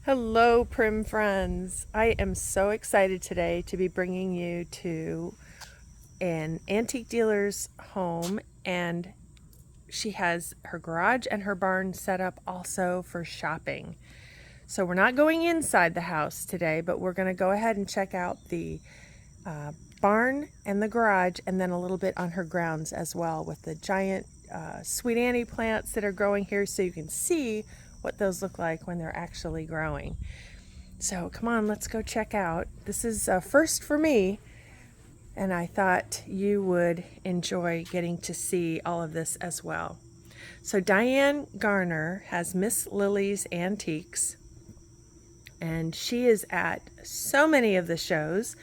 Hello, Prim friends. I am so excited today to be bringing you to an antique dealer's home, and she has her garage and her barn set up also for shopping. So we're not going inside the house today, but we're going to go ahead and check out the uh, barn and the garage, and then a little bit on her grounds as well, with the giant sweet Annie plants that are growing here, so you can see what those look like when they're actually growing. So come on, let's go check out. This is a first for me, and I thought you would enjoy getting to see all of this as well. So Diane Garner has Miss Lily's Antiques, and she is at so many of the shows.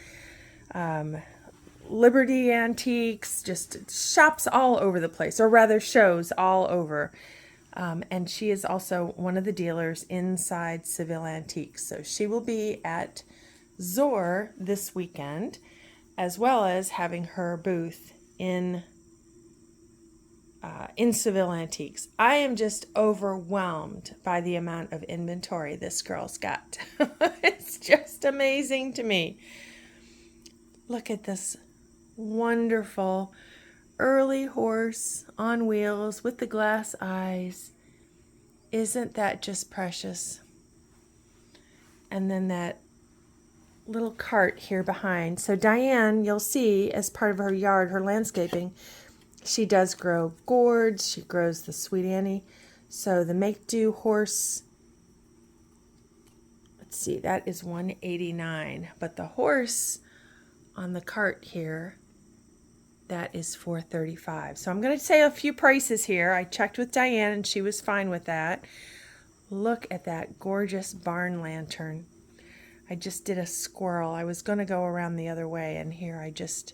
Liberty Antiques, just shops all over the place, or rather shows all over. And she is also one of the dealers inside Seville Antiques. So she will be at Zor this weekend, as well as having her booth in Seville Antiques. I am just overwhelmed by the amount of inventory this girl's got. It's just amazing to me. Look at this wonderful early horse on wheels with the glass eyes. Isn't that just precious? And then that little cart here behind. So Diane, you'll see, as part of her yard, her landscaping, she does grow gourds. She grows the sweet Annie. So the make-do horse, let's see, that is $189. But the horse on the cart here, that is $435. So I'm going to say a few prices here. I checked with Diane and she was fine with that. Look at that gorgeous barn lantern. I just did a squirrel. I was going to go around the other way, and here I just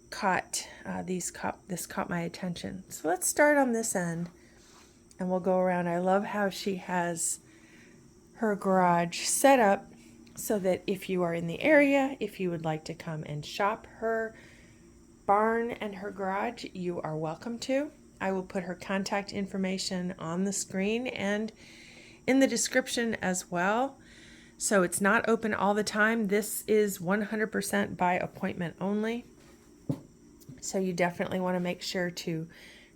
caught this caught my attention. So let's start on this end and we'll go around. I love how she has her garage set up so that if you are in the area, if you would like to come and shop her barn and her garage, you are welcome to. I will put her contact information on the screen and in the description as well. So it's not open all the time. This is 100% by appointment only. So you definitely want to make sure to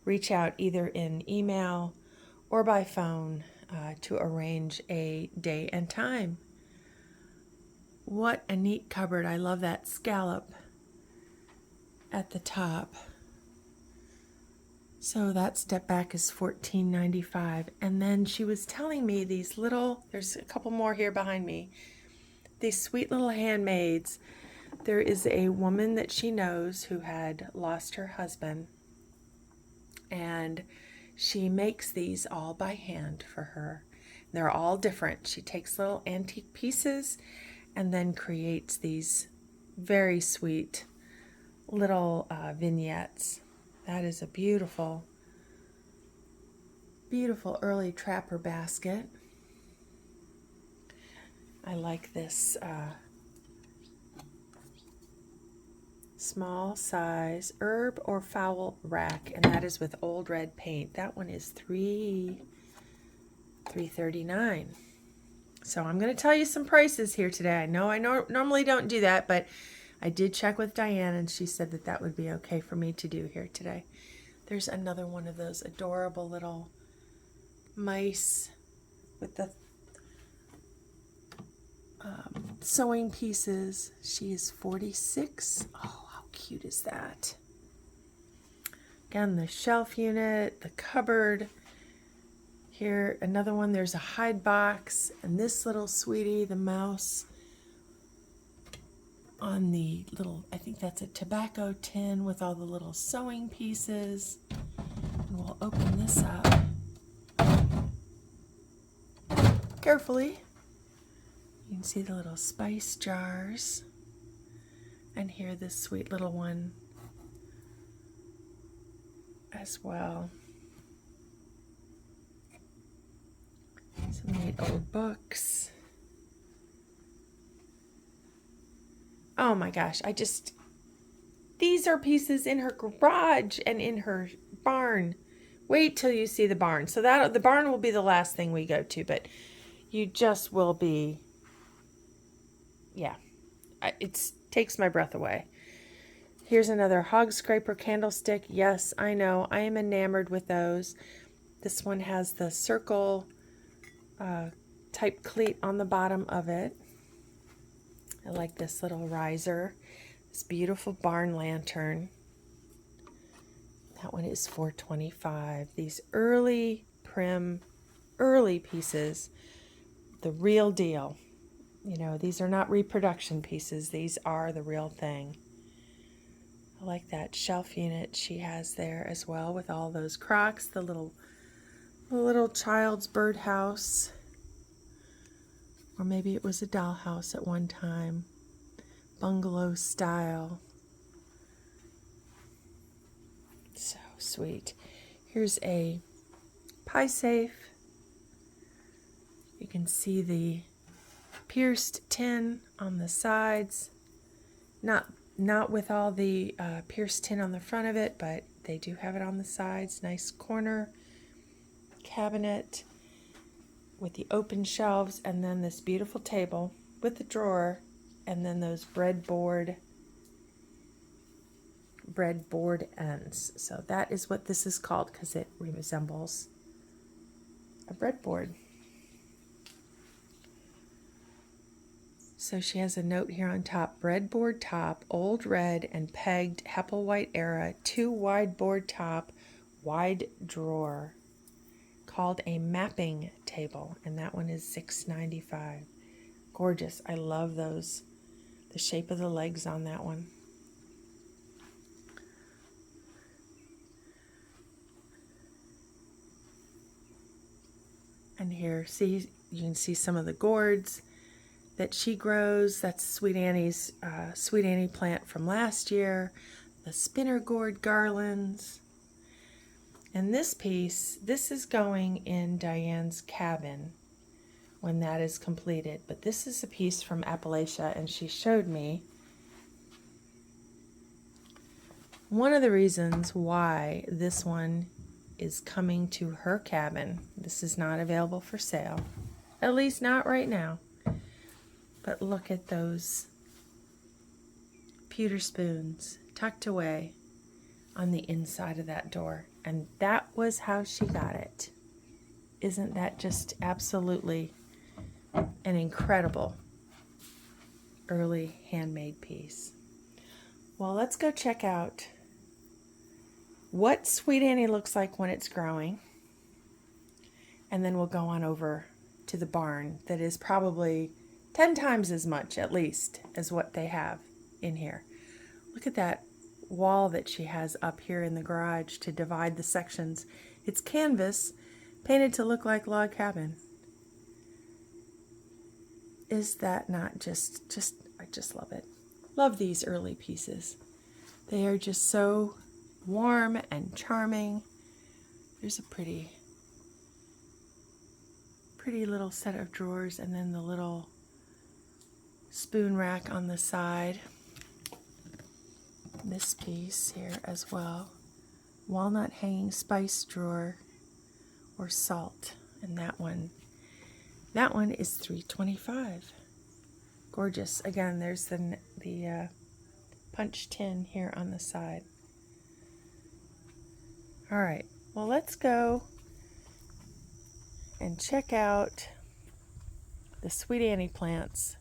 reach out either in email or by phone to arrange a day and time. What a neat cupboard. I love that scallop at the top. So that step back is $14.95. And then she was telling me these little, there's a couple more here behind me, these sweet little handmaids. There is a woman that she knows who had lost her husband, and she makes these all by hand for her. They're all different. She takes little antique pieces and then creates these very sweet little vignettes. That is a beautiful, beautiful early trapper basket. I like this small size herb or fowl rack, and that is with old red paint. That one is $339. So I'm going to tell you some prices here today. I know normally don't do that, but I did check with Diane and she said that that would be okay for me to do here today. There's another one of those adorable little mice with the sewing pieces. She is $46. Oh, how cute is that? Again, the shelf unit, the cupboard. Here, another one. There's a hide box, and this little sweetie, the mouse, on the little, I think that's a tobacco tin with all the little sewing pieces. And we'll open this up carefully. You can see the little spice jars. And here, this sweet little one as well. Some neat old books. Oh my gosh, these are pieces in her garage and in her barn. Wait till you see the barn. So the barn will be the last thing we go to, but you just will be, yeah, it takes my breath away. Here's another hog scraper candlestick. Yes, I know, I am enamored with those. This one has the circle type cleat on the bottom of it. I like this little riser. This beautiful barn lantern. That one is $4.25. These early prim, early pieces, the real deal. You know, these are not reproduction pieces. These are the real thing. I like that shelf unit she has there as well with all those crocks, the little child's birdhouse. Or maybe it was a dollhouse at one time. Bungalow style. So sweet. Here's a pie safe. You can see the pierced tin on the sides. Not with all the pierced tin on the front of it, but they do have it on the sides. Nice corner cabinet with the open shelves, and then this beautiful table with the drawer, and then those breadboard ends. So that is what this is called because it resembles a breadboard. So she has a note here on top: breadboard top, old red and pegged Hepplewhite era, 2 wide board top, wide drawer, called a mapping table, and that one is $6.95. Gorgeous. I love those. The shape of the legs on that one. And here, see, you can see some of the gourds that she grows. That's Sweet Annie's Sweet Annie plant from last year. The spinner gourd garlands. And this piece, this is going in Diane's cabin when that is completed. But this is a piece from Appalachia, and she showed me one of the reasons why this one is coming to her cabin. This is not available for sale, at least not right now. But look at those pewter spoons tucked away on the inside of that door. And that was how she got it. Isn't that just absolutely an incredible early handmade piece? Well, let's go check out what Sweet Annie looks like when it's growing. And then we'll go on over to the barn that is probably 10 times as much, at least, as what they have in here. Look at that wall that she has up here in the garage to divide the sections. It's canvas painted to look like log cabin. Is that not just I just love it. Love these early pieces. They are just so warm and charming. There's a pretty little set of drawers, and then the little spoon rack on the side. This piece here as well. Walnut hanging spice drawer or salt. And that one is $3.25. Gorgeous. Again, there's the punch tin here on the side. All right, well, let's go and check out the Sweet Annie plants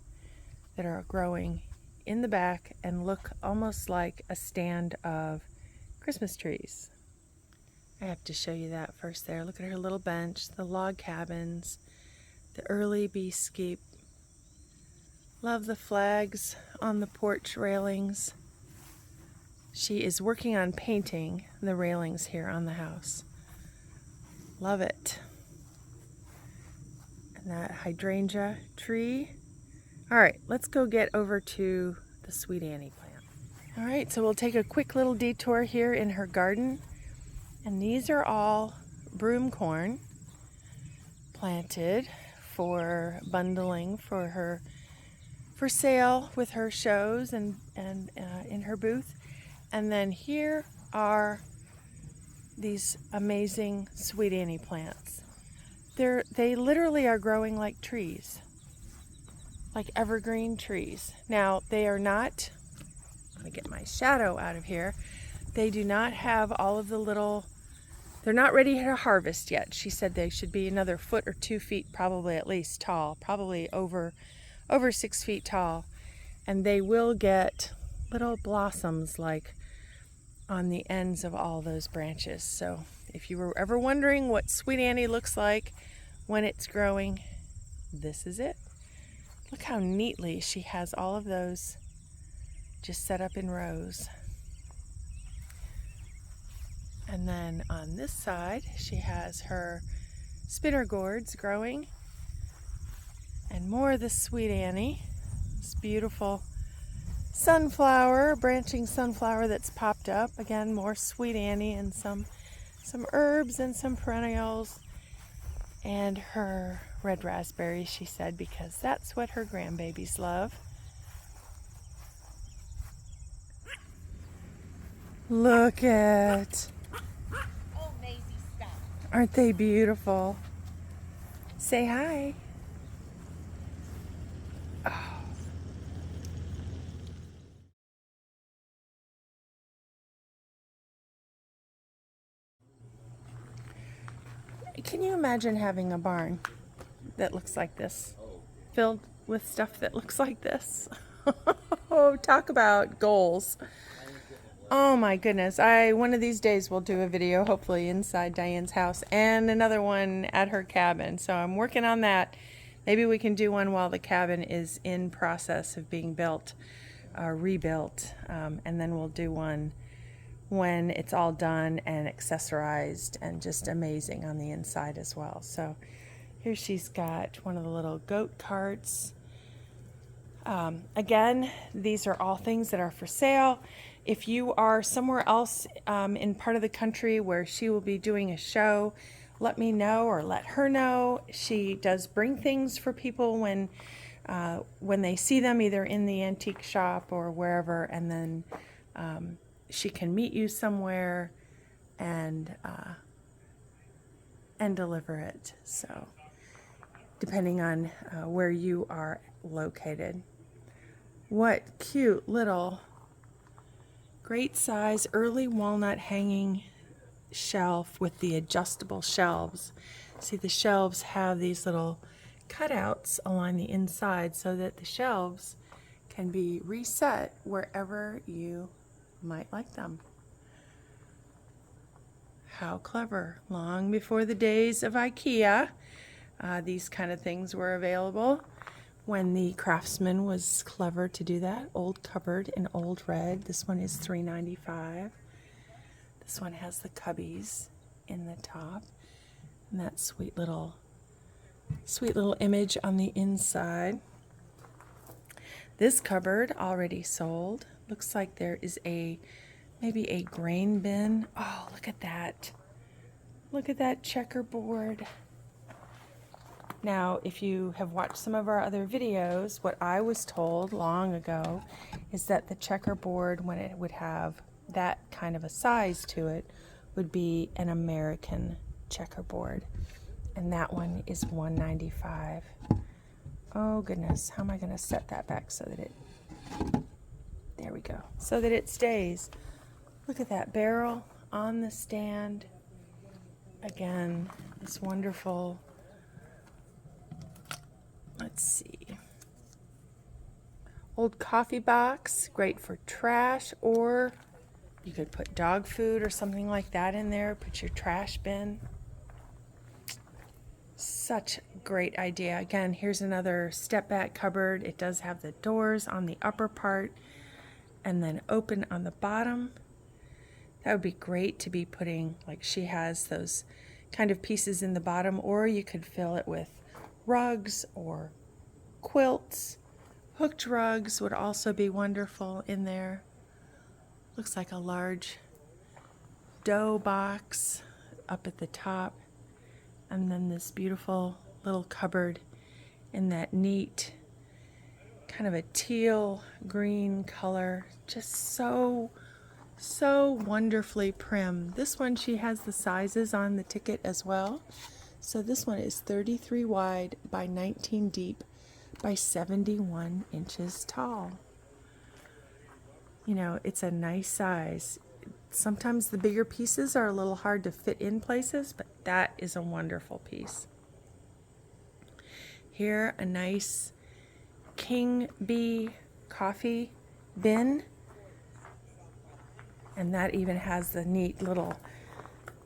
that are growing in the back and look almost like a stand of Christmas trees. I have to show you that first there. Look at her little bench, the log cabins, the early bee skeep. Love the flags on the porch railings. She is working on painting the railings here on the house. Love it. And that hydrangea tree. All right, let's go get over to the Sweet Annie plant. All right, so we'll take a quick little detour here in her garden. And these are all broom corn planted for bundling for sale with her shows and in her booth. And then here are these amazing Sweet Annie plants. They literally are growing like trees, like evergreen trees. Now, they are not, let me get my shadow out of here. They do not have all of the little, they're not ready to harvest yet. She said they should be another foot or 2 feet, probably at least tall, probably over 6 feet tall. And they will get little blossoms like on the ends of all those branches. So if you were ever wondering what Sweet Annie looks like when it's growing, this is it. Look how neatly she has all of those just set up in rows. And then on this side, she has her spinner gourds growing and more of the Sweet Annie. This beautiful sunflower, branching sunflower that's popped up. Again, more Sweet Annie and some herbs and some perennials. And her red raspberries, she said, because that's what her grandbabies love. Look at, aren't they beautiful? Say hi. Oh. Can you imagine having a barn that looks like this, filled with stuff that looks like this? Oh, talk about goals. Oh my goodness. One of these days will do a video, hopefully inside Diane's house, and another one at her cabin. So I'm working on that. Maybe we can do one while the cabin is in process of being built, rebuilt, and then we'll do one when it's all done and accessorized and just amazing on the inside as well. So here she's got one of the little goat carts. Again, these are all things that are for sale. If you are somewhere else in part of the country where she will be doing a show, let me know or let her know. She does bring things for people when they see them, either in the antique shop or wherever, and then she can meet you somewhere and deliver it. So depending on where you are located. What cute little great size early walnut hanging shelf with the adjustable shelves. See, the shelves have these little cutouts along the inside so that the shelves can be reset wherever you might like them. How clever. Long before the days of IKEA, these kind of things were available. When the craftsman was clever to do that. Old cupboard in old red. This one is $3.95. This one has the cubbies in the top. And that sweet little image on the inside. This cupboard already sold. Looks like there is maybe a grain bin. Oh, look at that. Look at that checkerboard. Now, if you have watched some of our other videos, what I was told long ago is that the checkerboard, when it would have that kind of a size to it, would be an American checkerboard. And that one is $1.95. Oh goodness, how am I going to set that back so that it, there we go, so that it stays. Look at that barrel on the stand. Again, this wonderful, let's see, old coffee box, great for trash, or you could put dog food or something like that in there, put your trash bin. Such a great idea. Again, here's another step back cupboard. It does have the doors on the upper part and then open on the bottom. That would be great to be putting, like she has those kind of pieces in the bottom, or you could fill it with rugs or quilts. Hooked rugs would also be wonderful in there. Looks like a large dough box up at the top. And then this beautiful little cupboard in that neat kind of a teal green color. Just so wonderfully prim. This one, she has the sizes on the ticket as well. So this one is 33 wide by 19 deep by 71 inches tall. You know, it's a nice size. Sometimes the bigger pieces are a little hard to fit in places, but that is a wonderful piece. Here, a nice king bee coffee bin. And that even has the neat little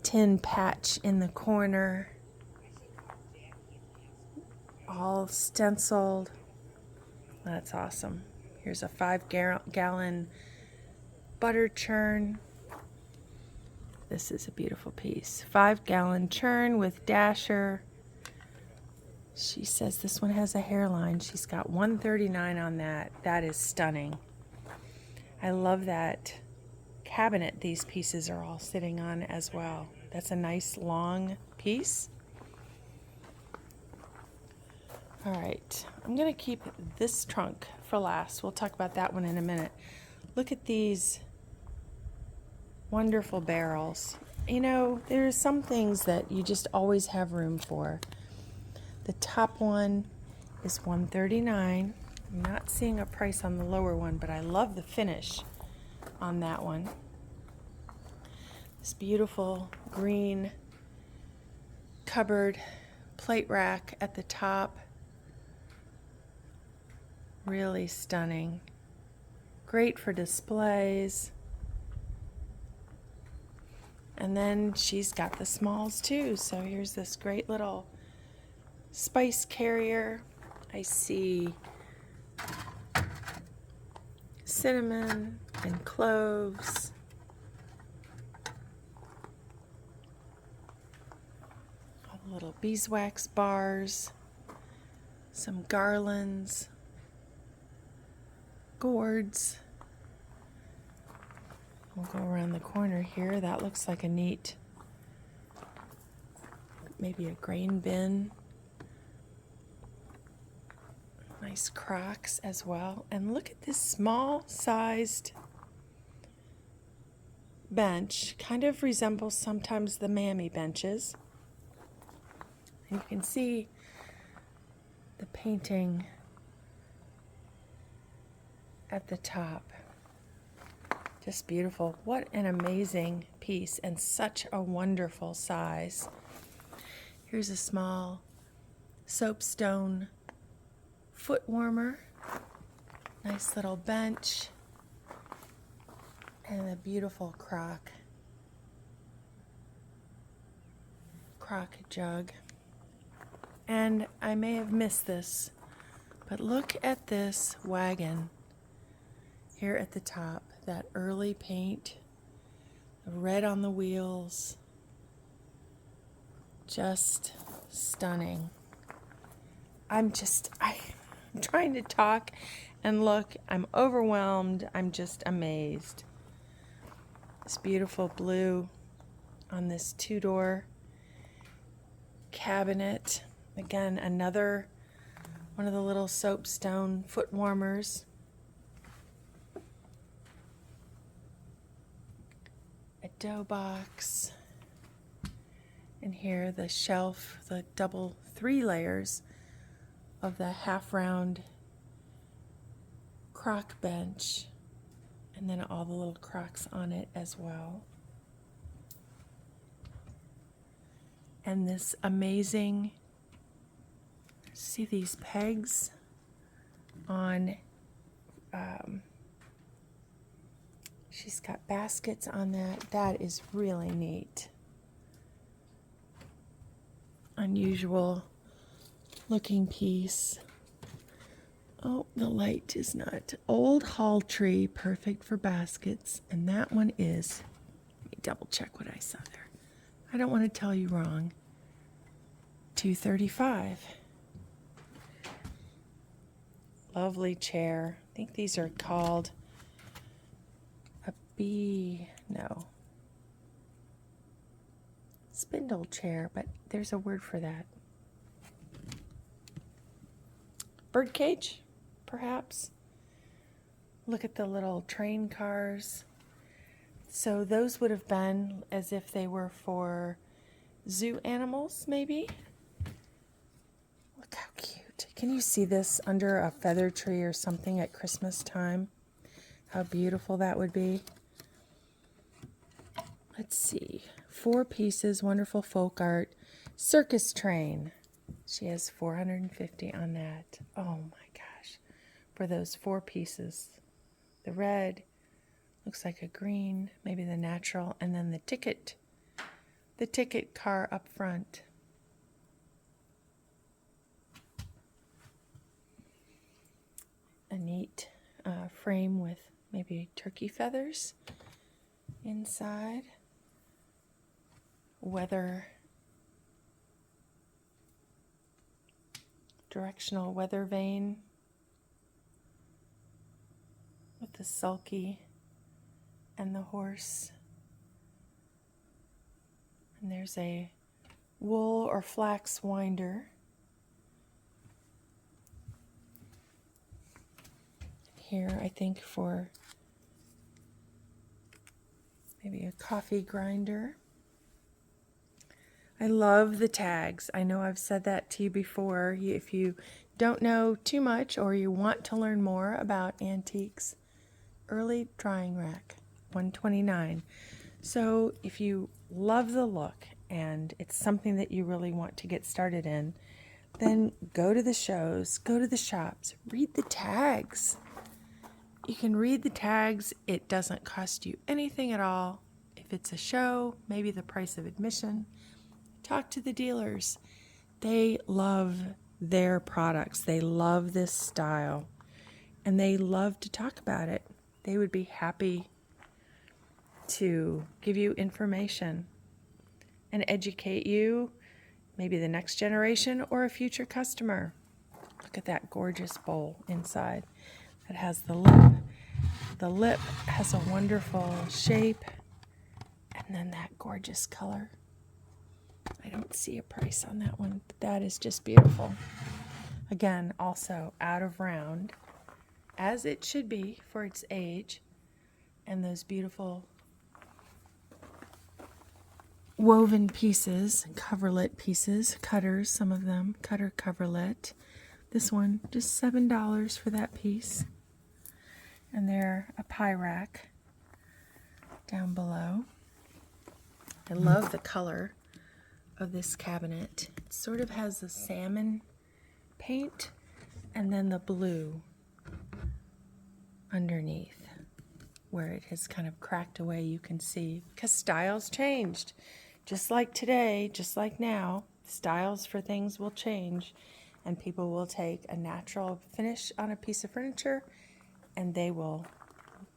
tin patch in the corner. All stenciled. That's awesome. Here's a 5-gallon butter churn. This is a beautiful piece. 5-gallon churn with dasher. She says this one has a hairline. She's got $139 on that. That is stunning. I love that cabinet these pieces are all sitting on as well. That's a nice long piece. All right, I'm going to keep this trunk for last. We'll talk about that one in a minute. Look at these wonderful barrels. You know, there's some things that you just always have room for. The top one is $139. I'm not seeing a price on the lower one, but I love the finish on that one. This beautiful green cupboard plate rack at the top. Really stunning. Great for displays. And then she's got the smalls too. So here's this great little spice carrier. I see cinnamon and cloves. All the little beeswax bars. Some garlands. Gourds. We'll go around the corner here. That looks like a neat, maybe a grain bin. Nice crocks as well. And look at this small-sized bench. Kind of resembles sometimes the mammy benches. And you can see the painting at the top. Just beautiful. What an amazing piece and such a wonderful size. Here's a small soapstone foot warmer. Nice little bench. And a beautiful crock jug. And I may have missed this, but look at this wagon here at the top. That early paint, the red on the wheels, just stunning. I'm trying to talk and look. I'm overwhelmed. I'm just amazed. This beautiful blue on this 2-door cabinet. Again, another one of the little soapstone foot warmers. A dough box. And here the shelf, the double 3 layers of the half-round crock bench. And then all the little crocks on it as well. And this amazing, see these pegs on, she's got baskets on that. That is really neat. Unusual looking piece. Oh, the light is not. Old hall tree, perfect for baskets. And that one is, let me double check what I saw there. I don't want to tell you wrong. $235. Lovely chair. I think these are called spindle chair, but there's a word for that. Birdcage, perhaps. Look at the little train cars. So those would have been as if they were for zoo animals, maybe. Can you see this under a feather tree or something at Christmas time? How beautiful that would be. Let's see. 4 pieces, wonderful folk art. Circus train. She has $450 on that. Oh my gosh. For those 4 pieces. The red looks like a green, maybe the natural, and then the ticket car up front. A neat frame with maybe turkey feathers inside. Directional weather vane with the sulky and the horse. And there's a wool or flax winder. Here, I think for maybe a coffee grinder. I love the tags. I know I've said that to you before. If you don't know too much or you want to learn more about antiques, early drying rack, $129. So if you love the look and it's something that you really want to get started in, then go to the shows, go to the shops, read the tags. You can read the tags. It doesn't cost you anything at all. If it's a show, maybe the price of admission. Talk to the dealers. They love their products. They love this style. And they love to talk about it. They would be happy to give you information and educate you, maybe the next generation or a future customer. Look at that gorgeous bowl inside. It has the lip. The lip has a wonderful shape. And then that gorgeous color. I don't see a price on that one, but that is just beautiful. Again, also out of round, as it should be for its age. And those beautiful woven pieces, coverlet pieces, cutters, some of them, cutter coverlet. This one, just $7 for that piece. And there, a pie rack down below. I love the color of this cabinet. It sort of has the salmon paint and then the blue underneath where it has kind of cracked away. You can see because styles changed. Just like today, just like now, styles for things will change and people will take a natural finish on a piece of furniture and they will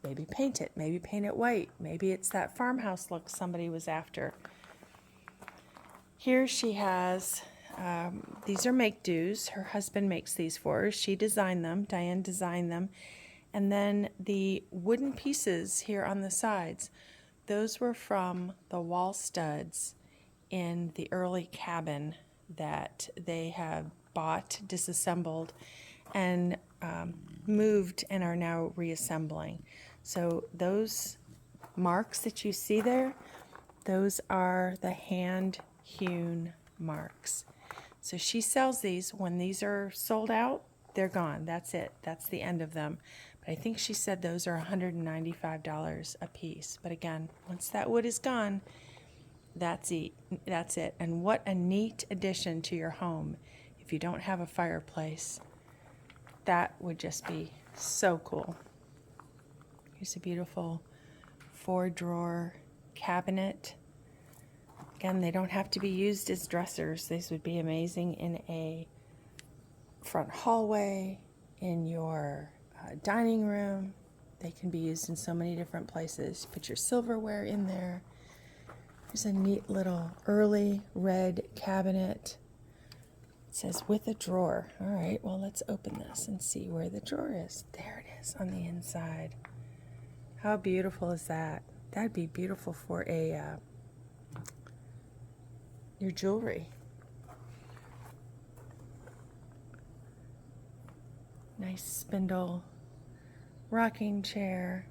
maybe paint it white. Maybe it's that farmhouse look somebody was after. Here she has, these are make-dos. Her husband makes these for her. She designed them. Diane designed them. And then the wooden pieces here on the sides, those were from the wall studs in the early cabin that they have bought, disassembled, and moved and are now reassembling. So those marks that you see there, those are the hand-hewn marks. So she sells these. When these are sold out, they're gone. That's it. That's the end of them. But I think she said those are $195 a piece. But again, once that wood is gone, that's it. That's it. And what a neat addition to your home. If you don't have a fireplace, that would just be so cool. Here's a beautiful 4-drawer cabinet. Again, they don't have to be used as dressers. These would be amazing in a front hallway, in your dining room. They can be used in so many different places. Put your silverware in there. Here's a neat little early red cabinet. It says with a drawer. All right, well, let's open this and see where the drawer is. There it is on the inside. How beautiful is that? That'd be beautiful for your jewelry. Nice spindle rocking chair.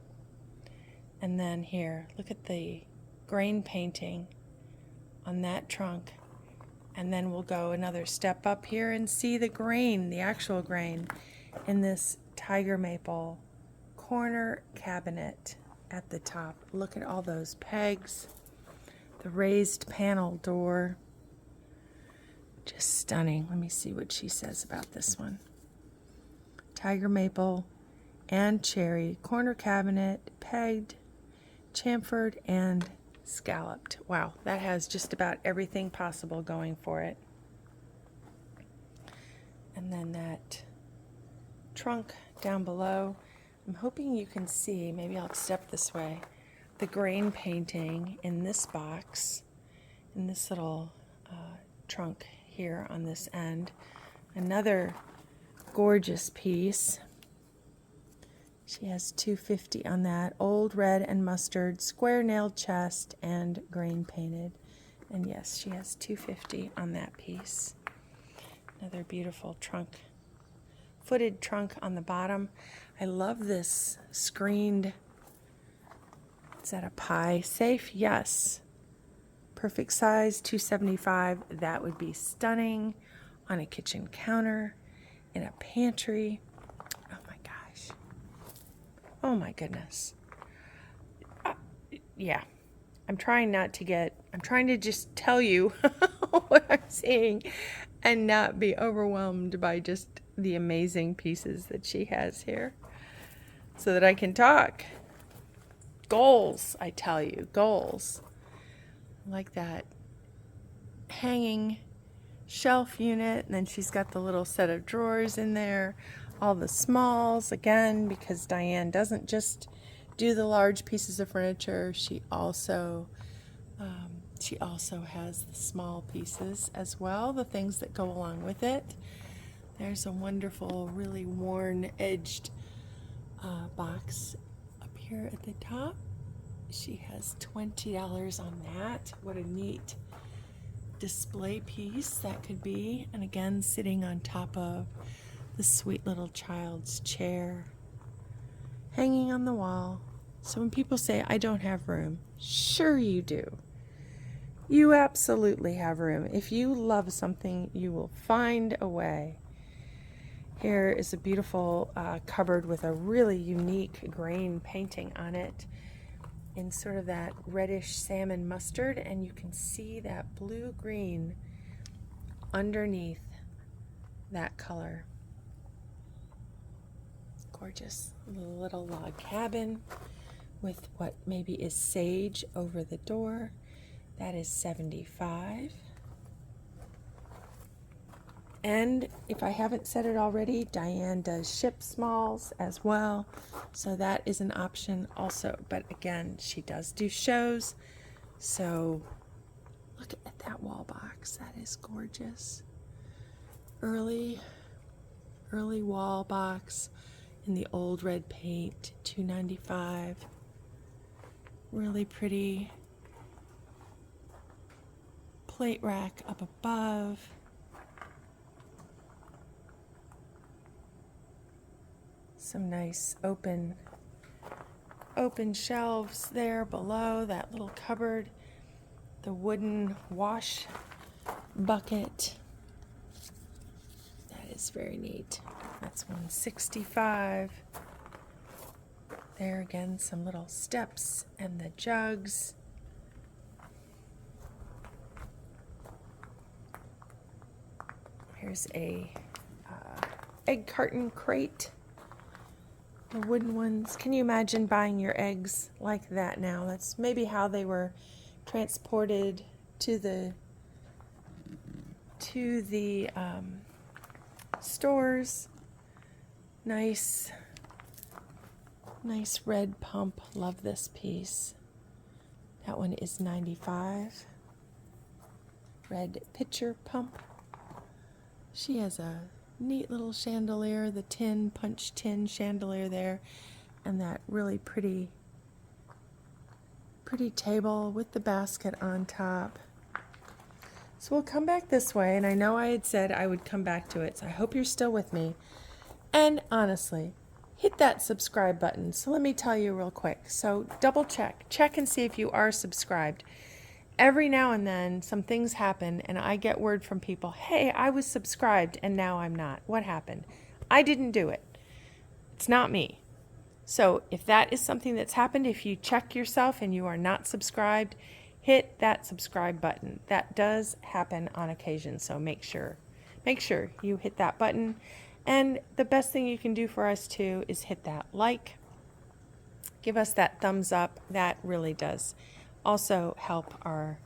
And then here, look at the grain painting on that trunk And then we'll go another step up here and see the grain, the actual grain, in this tiger maple corner cabinet at the top. Look at all those pegs, the raised panel door. Just stunning. Let me see what she says about this one. Tiger maple and cherry, corner cabinet, pegged, chamfered, and scalloped. Wow, that has just about everything possible going for it. And then that trunk down below. I'm hoping you can see, maybe I'll step this way, the grain painting in this box, in this little trunk here on this end. Another gorgeous piece. She has $250 on that. Old red and mustard, square nailed chest, and grain painted. And yes, she has $250 on that piece. Another beautiful trunk, footed trunk on the bottom. I love this screened, is that a pie safe? Yes. Perfect size, $275. That would be stunning on a kitchen counter, in a pantry. Oh my goodness. Yeah, I'm trying to just tell you what I'm seeing and not be overwhelmed by just the amazing pieces that she has here so that I can talk. Goals, I tell you, goals. Like that hanging shelf unit, and then she's got the little set of drawers in there. All the smalls, again, because Diane doesn't just do the large pieces of furniture. She also has the small pieces as well, the things that go along with it. There's a wonderful, really worn, edged box up here at the top. She has $20 on that. What a neat display piece that could be. And again, sitting on top of the sweet little child's chair hanging on the wall. So when people say, I don't have room, sure you do. You absolutely have room. If you love something, you will find a way. Here is a beautiful cupboard with a really unique grain painting on it in sort of that reddish salmon mustard, and you can see that blue-green underneath that color. Gorgeous little log cabin with what maybe is sage over the door. That is $75. And if I haven't said it already, Diane does ship smalls as well, so that is an option also. But again, she does do shows, so look at that wall box. That is gorgeous. Early wall box in the old red paint, $2.95. Really pretty plate rack up above. Some nice open shelves there below that little cupboard. The wooden wash bucket. That is very neat. That's $165. There again, some little steps and the jugs. Here's a egg carton crate. The wooden ones. Can you imagine buying your eggs like that now? That's maybe how they were transported to the stores. Nice red pump. Love this piece. That one is $95. Red pitcher pump. She has a neat little chandelier, the punch tin chandelier there, and that really pretty table with the basket on top. So we'll come back this way, and I know I had said I would come back to it, so I hope you're still with me. And honestly, hit that subscribe button. So let me tell you real quick. So double check and see if you are subscribed. every now and then some things happen and I get word from people, hey, I was subscribed and now I'm not. What happened? I didn't do it. It's not me. So if that is something that's happened, if you check yourself and you are not subscribed, hit that subscribe button. That does happen on occasion, so make sure you hit that button. And the best thing you can do for us too is hit that like. Give us that thumbs up. That really does also help our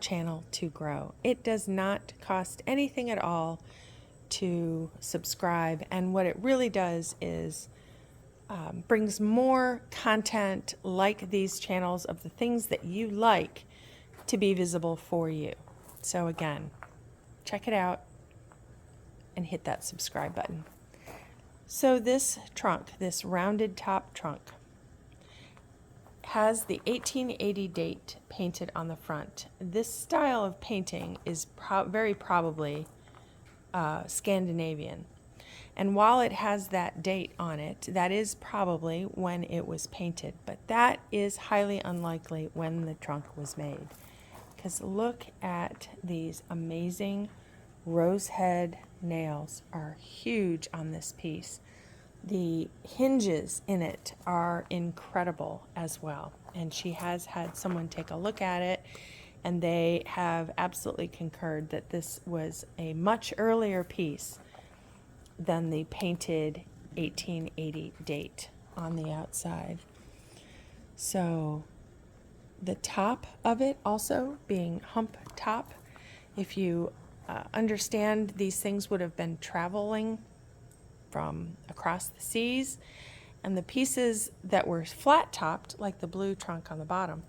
channel to grow. It does not cost anything at all to subscribe, and what it really does is brings more content like these channels of the things that you like to be visible for you. So again, check it out and hit that subscribe button. So this trunk, this rounded top trunk, has the 1880 date painted on the front. This style of painting is very probably Scandinavian. And while it has that date on it, that is probably when it was painted, but that is highly unlikely when the trunk was made. Because look at these amazing rosehead nails, are huge on this piece. The hinges in it are incredible as well. And she has had someone take a look at it, and they have absolutely concurred that this was a much earlier piece than the painted 1880 date on the outside. So the top of it also being hump top, if you understand, these things would have been traveling from across the seas, and the pieces that were flat topped, like the blue trunk on the bottom,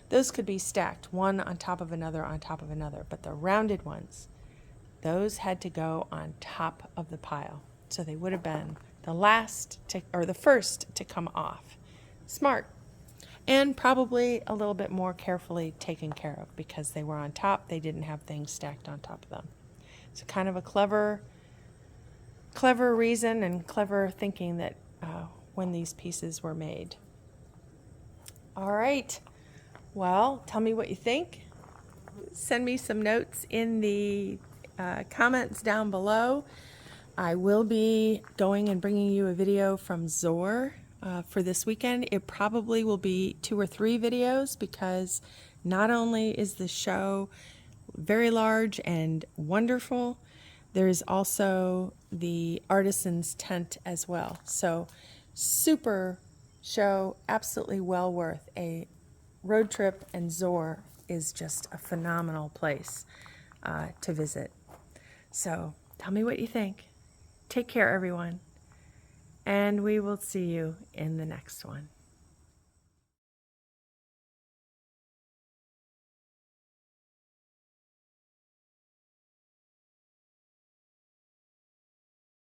those could be stacked one on top of another on top of another, but the rounded ones, those had to go on top of the pile. So they would have been the last to, or the first to come off. Smart. And probably a little bit more carefully taken care of because they were on top. They didn't have things stacked on top of them. So kind of a clever reason and clever thinking that when these pieces were made. All right. Well, tell me what you think. Send me some notes in the comments down below. I will be going and bringing you a video from Zor for this weekend. It probably will be 2 or 3 videos because not only is the show very large and wonderful, there is also the artisan's tent as well. So super show, absolutely well worth a road trip, and Zor is just a phenomenal place to visit. So tell me what you think. Take care, everyone, and we will see you in the next one.